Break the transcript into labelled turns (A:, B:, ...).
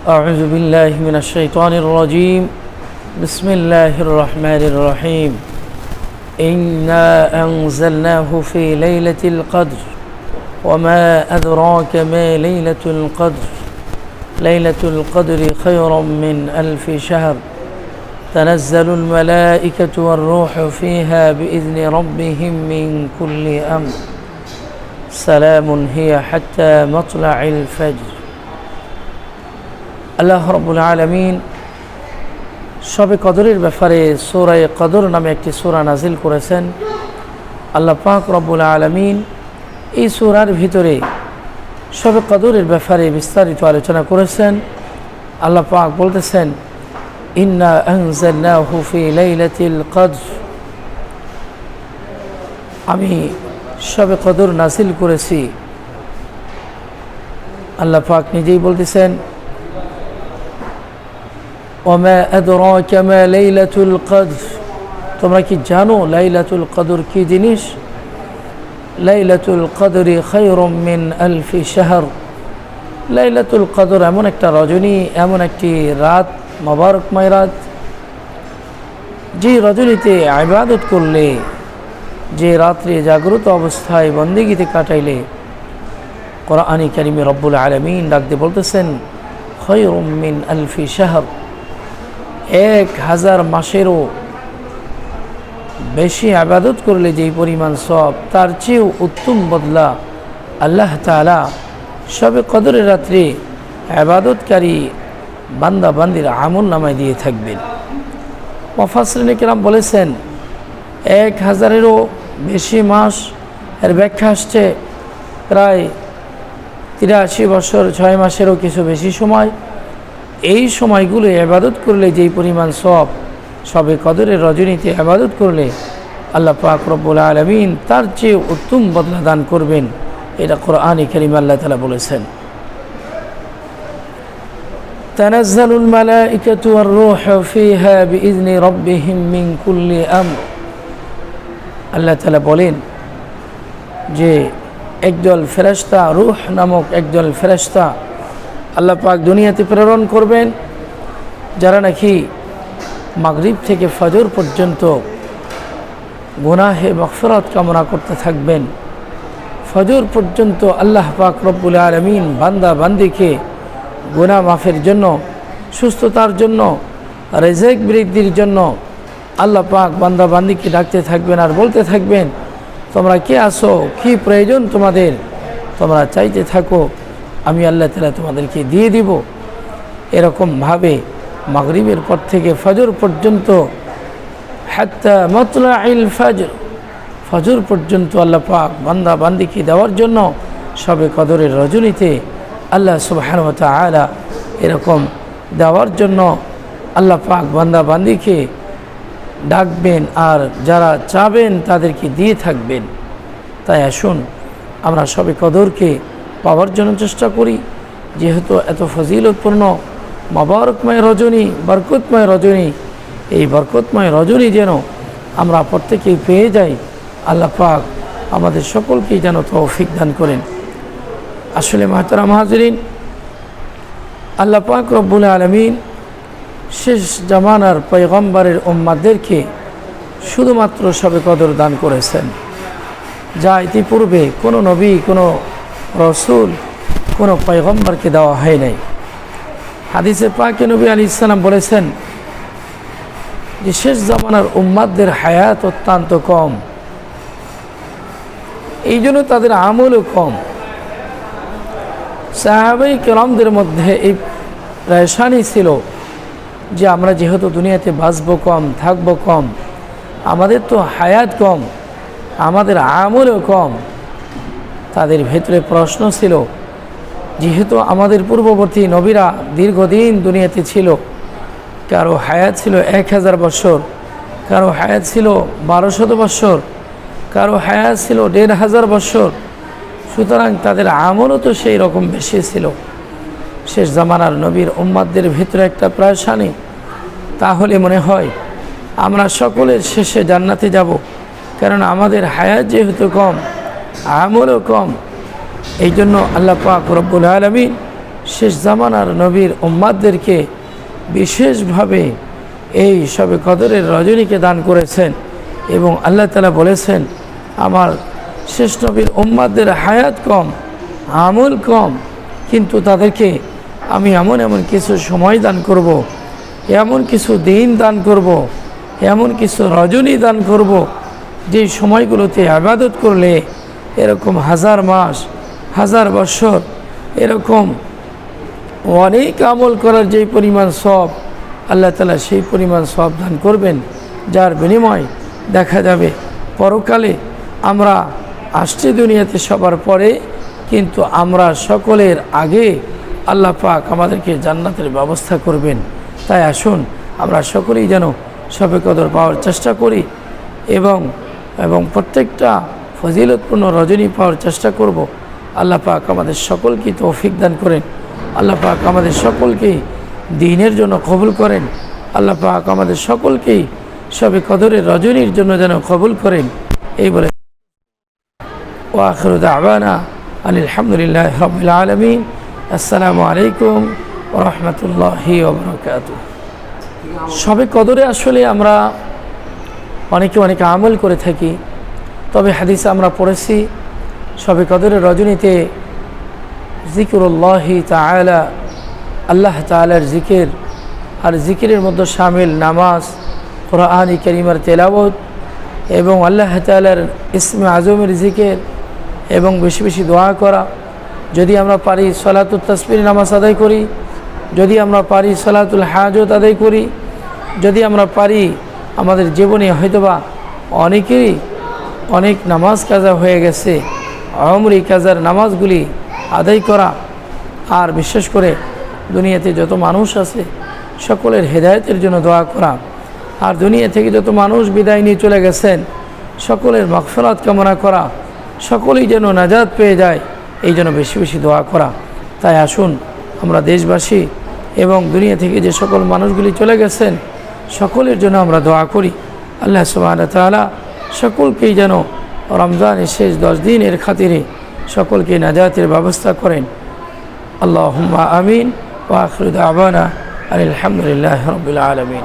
A: أعوذ بالله من الشيطان الرجيم بسم الله الرحمن الرحيم إنا أنزلناه في ليلة القدر وما أدراك ما ليلة القدر ليلة القدر خير من ألف شهر تنزل الملائكة والروح فيها بإذن ربهم من كل أمر سلام هي حتى مطلع الفجر আল্লাহ রাব্বুল আলামিন শবে কদরের ব্যাপারে সূরা কদর নামে একটি সূরা নাজিল করেছেন। আল্লাহ পাক রব্বুল আলামিন এই সূরার ভিতরে শবে কদরের ব্যাপারে বিস্তারিত আলোচনা করেছেন। আল্লাহ পাক বলতেছেন, ইন্না আনজালনাহু ফি লাইলাতিল কদর, আমি শবে কদর নাজিল করেছি। আল্লাহ পাক নিজেই বলতেছেন, ওমা আদরাকা মা লাইলাতুল কদর, তোমরা কি জানো লাইলাতুল কদর কি জিনিস? লাইলাতুল কদরি খায়রুম মিন আলফি শাহর, লাইলাতুল কদর এমন একটা রজনী, এমন একটি রাত, মোবারকময় রাত, যে রজনীতে ইবাদত করলে, যে রাত্রে জাগ্রত অবস্থায় বন্দেগীতে কাটাইলে, কোরআনে কারিমে রব্বুল আলামিন ডাকতে বলতেছেন খায়রুম মিন আলফি শাহর, 1000 মাসেরও বেশি ইবাদত করলে যেই পরিমাণ সওয়াব, তার চেয়েও উত্তম বদলা আল্লাহ তাআলা শবে কদরের রাত্রে ইবাদতকারী বান্দা বান্দির আমল নামায় দিয়ে থাকবেন। মুফাসসিরিনে কেরাম বলেছেন 1000-এরও বেশি মাস, এর ব্যাখ্যা আসছে প্রায় 83 বছর 6 মাসেরও কিছু বেশি সময়। এই সময়গুলো ইবাদত করলে যেই পরিমাণ সওয়াব, শবে কদরের রজনীতে ইবাদত করলে আল্লাহ পাক রব্বুল আলামিন তার চেয়ে উত্তম বদলা দান করবেন। এটা কোরআনে কারীমে আল্লাহ তাআলা বলেছেন। তানাজ্জালুল মালাইকাতু ওয়ার রূহু ফিহা বিইذনি রাব্বিহিম মিন কুল্লি আমর, আল্লাহ তাআলা বলেন যে একদল ফেরেশতা, রূহ নামক একদল ফেরেশতা আল্লাহ পাক দুনিয়াতে প্রেরণ করবেন, যারা নাকি মাগরিব থেকে ফজর পর্যন্ত গুনাহে মাগফিরাত কামনা করতে থাকবেন। ফজর পর্যন্ত আল্লাহ পাক রব্বুল আলামিন বান্দা বান্দিকে গুনাহ মাফের জন্য, সুস্থতার জন্য, রিজিক বৃদ্ধির জন্য আল্লাহ পাক বান্দা বান্দিকে ডাকতে থাকবেন আর বলতে থাকবেন, তোমরা কে আসো, কি প্রয়োজন তোমাদের, তোমরা চাইতে থাকো, আমি আল্লাহ তাআলা তোমাদেরকে দিয়ে দিব। এরকমভাবে মাগরিবের পর থেকে ফজর পর্যন্ত, হাত্তা মাতলাইল ফজর, ফজর পর্যন্ত আল্লাহ পাক বান্দা বান্দিকে দেওয়ার জন্য শবে কদরের রজনীতে আল্লাহ সুবহানাহু ওয়া তাআলা এরকম দেওয়ার জন্য আল্লাহ পাক বান্দা বান্দিকে ডাকবেন আর যারা চাবেন তাদেরকে দিয়ে থাকবেন। তাই আসুন আমরা শবে কদরকে পাওয়ার জন্য চেষ্টা করি, যেহেতু এত ফজিলতপূর্ণ মোবারকময় রজনী, বরকতময় রজনী, এই বরকতময় রজনী যেন আমরা প্রত্যেকেই পেয়ে যাই। আল্লাহ পাক আমাদের সকলকেই যেন তৌফিক দান করেন। আসলে মুহতারাম হাজিরিন, আল্লাহ পাক রব্বুল আলামিন শেষ জামানার পয়গম্বরের উম্মতদেরকে শুধুমাত্র শবে কদর দান করেছেন, যা ইতিপূর্বে কোনো নবী, কোনো রসুল, কোনো পয়গম্বরকে দেওয়া হয় নাই। হাদিসে পাকে নবী আলাইহিস সালাম বলেছেন যে শেষ জামানার উম্মতদের হায়াত অত্যন্ত কম, এই জন্য তাদের আমলও কম। সাহাবায়ে কেরামদের মধ্যে এই পেরেশানি ছিল যে আমরা যেহেতু দুনিয়াতে বাঁচবো কম, থাকবো কম, আমাদের তো হায়াত কম, আমাদের আমলও কম। তাদের ভেতরে প্রশ্ন ছিল, যেহেতু আমাদের পূর্ববর্তী নবীরা দীর্ঘদিন দুনিয়াতে ছিল, কারো হায়াত ছিল 1000 বছর, কারো হায়াত ছিল 1200 বছর, কারো হায়াত ছিল 1500 বছর, সুতরাং তাদের আমলও তো সেই রকম বেশি ছিল। শেষ জামানার নবীর উম্মতদের ভিতরে একটা পেরেশানি, তাহলে মনে হয় আমরা সকলের শেষে জান্নাতে যাব, কারণ আমাদের হায়াত যেহেতু কম, আমলও কম। এই জন্য আল্লাহ পাক রব্বুল আলামিন শেষ জামানার নবীর উম্মাদদেরকে বিশেষভাবে এই শবে কদরের রজনীকে দান করেছেন। এবং আল্লাহ তাআলা বলেছেন, আমার শেষ নবীর উম্মাদদের হায়াত কম, আমল কম, কিন্তু তাদেরকে আমি এমন এমন কিছু সময় দান করব, এমন কিছু দিন দান করব, এমন কিছু রজনী দান করব, যেই সময়গুলোতে ইবাদত করলে এরকম হাজার মাস, হাজার বছর এরকম অনেক আমল করার যেই পরিমাণ সওয়াব, আল্লাহ তাআলা সেই পরিমাণ সওয়াব দান করবেন, যার বিনিময় দেখা যাবে পরকালে আমরা আসছি দুনিয়াতে সবার পরে, কিন্তু আমরা সকলের আগে আল্লাহ পাক আমাদেরকে জান্নাতের ব্যবস্থা করবেন। তাই আসুন আমরা সকলেই যেন শবে কদর পাওয়ার চেষ্টা করি এবং প্রত্যেকটা ফজিলতপূর্ণ রজনী পাওয়ার চেষ্টা করব। আল্লাহ পাক আমাদের সকলকে তৌফিক দান করেন। আল্লাহ পাক আমাদের সকলকেই দ্বীনের জন্য কবুল করেন। আল্লাহ পাক আমাদের সকলকেই শবে কদরের রজনীর জন্য যেন কবুল করেন। এই বলে ওয়া আখিরু দাওয়ানা আলহামদুলিল্লাহি রাব্বিল আলামিন। আসসালামু আলাইকুম ওয়া রাহমাতুল্লাহি ওয়া বারাকাতুহু। শবে কদরে আসলে আমরা অনেকে অনেক আমল করে থাকি, তবে হাদিসে আমরা পড়েছি শবে কদরের রজনীতে জিকিরুল্লাহি তাআলা, আল্লাহ তাআলার জিকির, আর জিকিরের মধ্যে শামিল নামাজ, কোরআন কারীমের তেলাওয়াত এবং আল্লাহ তাআলার ইসমে আজমের জিকির এবং বেশি বেশি দোয়া করা। যদি আমরা পারি সালাতুত তাসবিহ নামাজ আদায় করি, যদি আমরা পারি সালাতুল হাজত আদায় করি, যদি আমরা পারি আমাদের জীবনে হয়তোবা অনেকেরই অনেক নামাজ কাজা হয়ে গেছে, আমরি কাজার নামাজগুলি আদায় করা, আর বিশেষ করে দুনিয়াতে যত মানুষ আছে সকলের হেদায়েতের জন্য দোয়া করা, আর দুনিয়া থেকে যত মানুষ বিদায় নিয়ে চলে গেছেন সকলের মাগফিরাত কামনা করা, সকলেই যেন নাজাত পেয়ে যায়, এই জন্য বেশি বেশি দোয়া করা। তাই আসুন আমরা দেশবাসী এবং দুনিয়া থেকে যে সকল মানুষগুলি চলে গেছেন সকলের জন্য আমরা দোয়া করি। আল্লাহ সুবহানাহু ওয়া তাআলা সকলকেই যেন রমজানের শেষ 10 দিনের খাতিরে সকলকে নাজাতের ব্যবস্থা করেন। আল্লাহুম্মা আমিন ওয়া আখিরু দাওয়ানা আলহামদুলিল্লাহি রাব্বিল আলামিন।